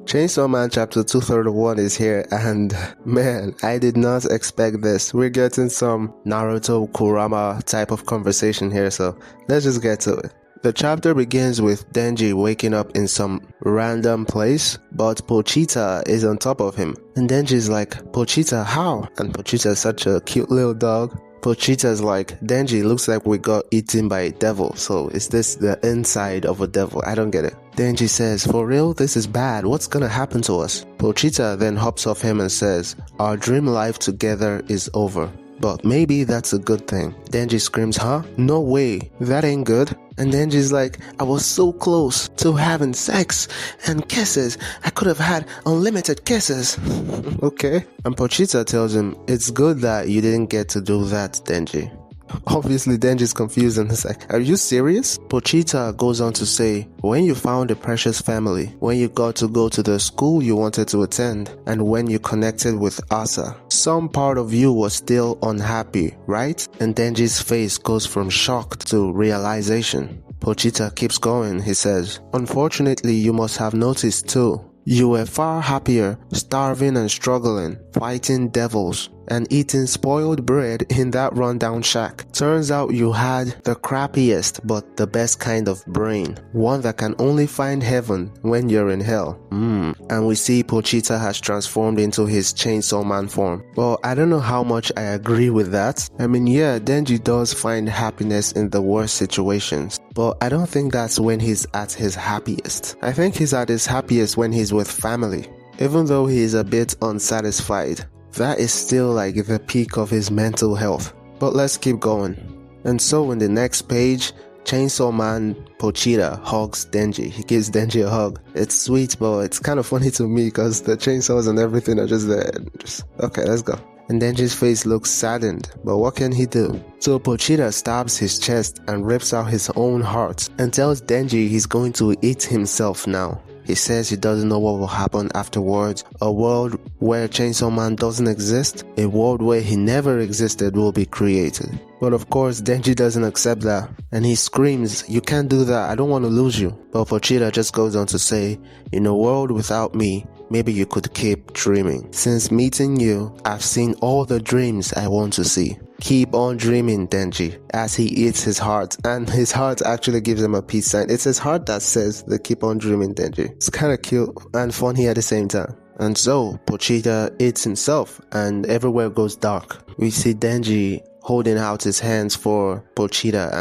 Chainsaw Man chapter 231 is here, and man, I did not expect this. We're getting some Naruto Kurama type of conversation here, so let's just get to it. The chapter begins with Denji waking up in some random place, but Pochita is on top of him. And Denji's like, Pochita, how? And Pochita is such a cute little dog. Pochita's like, Denji, looks like we got eaten by a devil, so is this the inside of a devil? I don't get it. Denji says, for real? This is bad. What's gonna happen to us? Pochita then hops off him and says, our dream life together is over. But maybe that's a good thing. Denji screams, huh? No way. That ain't good. And Denji's like, I was so close to having sex and kisses. I could have had unlimited kisses. Okay. And Pochita tells him, it's good that you didn't get to do that, Denji. Obviously, Denji's confused and he's like, are you serious? Pochita goes on to say, when you found a precious family, when you got to go to the school you wanted to attend, and when you connected with Asa, some part of you was still unhappy, right? And Denji's face goes from shock to realization. Pochita keeps going, he says, unfortunately, you must have noticed too. You were far happier, starving and struggling, fighting devils, and eating spoiled bread in that rundown shack. Turns out you had the crappiest but the best kind of brain. One that can only find heaven when you're in hell. And we see Pochita has transformed into his Chainsaw Man form. Well, I don't know how much I agree with that. I mean, yeah, Denji does find happiness in the worst situations. But I don't think that's when he's at his happiest. I think he's at his happiest when he's with family. Even though he is a bit unsatisfied, that is still like the peak of his mental health. But let's keep going. And so in the next page, Chainsaw Man Pochita hugs Denji. He gives Denji a hug. It's sweet, but it's kind of funny to me because the chainsaws and everything are just there. Okay, let's go. And Denji's face looks saddened, but what can he do? So Pochita stabs his chest and rips out his own heart and tells Denji he's going to eat himself now. He says he doesn't know what will happen afterwards. A world where Chainsaw Man doesn't exist, a world where he never existed will be created. But of course, Denji doesn't accept that, and he screams, you can't do that, I don't want to lose you. But Pochita just goes on to say, in a world without me, maybe you could keep dreaming. Since meeting you, I've seen all the dreams I want to see. Keep on dreaming, Denji, as he eats his heart, and his heart actually gives him a peace sign. It's his heart that says the keep on dreaming, Denji. It's kind of cute and funny at the same time. And so, Pochita eats himself, and everywhere goes dark. We see Denji holding out his hands for Pochita,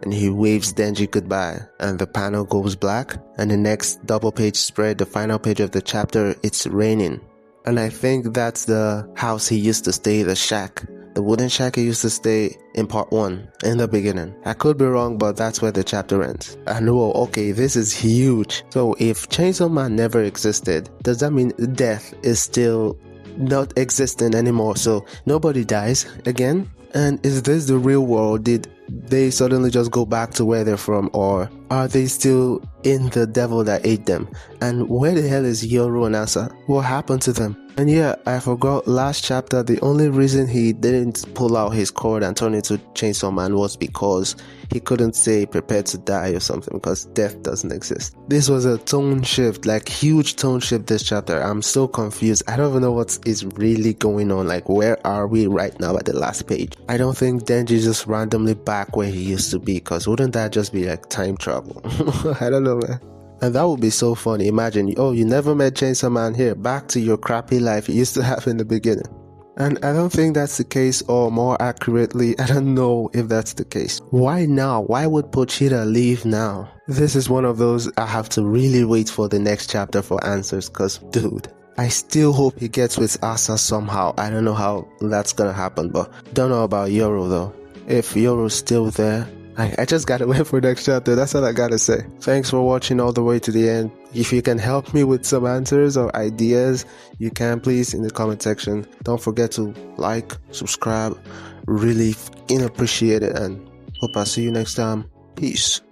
and he waves Denji goodbye, and the panel goes black, and the next double page spread, the final page of the chapter, it's raining. And I think that's the house he used to stay, the shack. The wooden shack he used to stay in part 1, in the beginning. I could be wrong, but that's where the chapter ends. And whoa, okay, this is huge. So if Chainsaw Man never existed, does that mean death is still not existing anymore? So nobody dies again? And is this the real world? Did they suddenly just go back to where they're from, or are they still in the devil that ate them? And where the hell is Yoru and Asa? What happened to them? And yeah, I forgot last chapter, the only reason he didn't pull out his cord and turn into Chainsaw Man was because he couldn't say prepare to die or something, because death doesn't exist. This was a tone shift, like huge tone shift this chapter. I'm so confused. I don't even know what is really going on. Like, where are we right now at the last page? I don't think Denji's just randomly back where he used to be, because wouldn't that just be like time travel? I don't know, man. And that would be so funny. Imagine, oh, you never met Chainsaw Man, here, back to your crappy life you used to have in the beginning. And I don't think that's the case, or more accurately, I don't know if that's the case. Why now? Why would Pochita leave now? This is one of those I have to really wait for the next chapter for answers, cause dude, I still hope he gets with Asa somehow. I don't know how that's gonna happen, but don't know about Yoru though. If Yoru's still there, I just gotta wait for next chapter. That's all I gotta say. Thanks for watching all the way to the end. If you can help me with some answers or ideas, you can please in the comment section. Don't forget to like, subscribe. Really appreciate it, and hope I see you next time. Peace.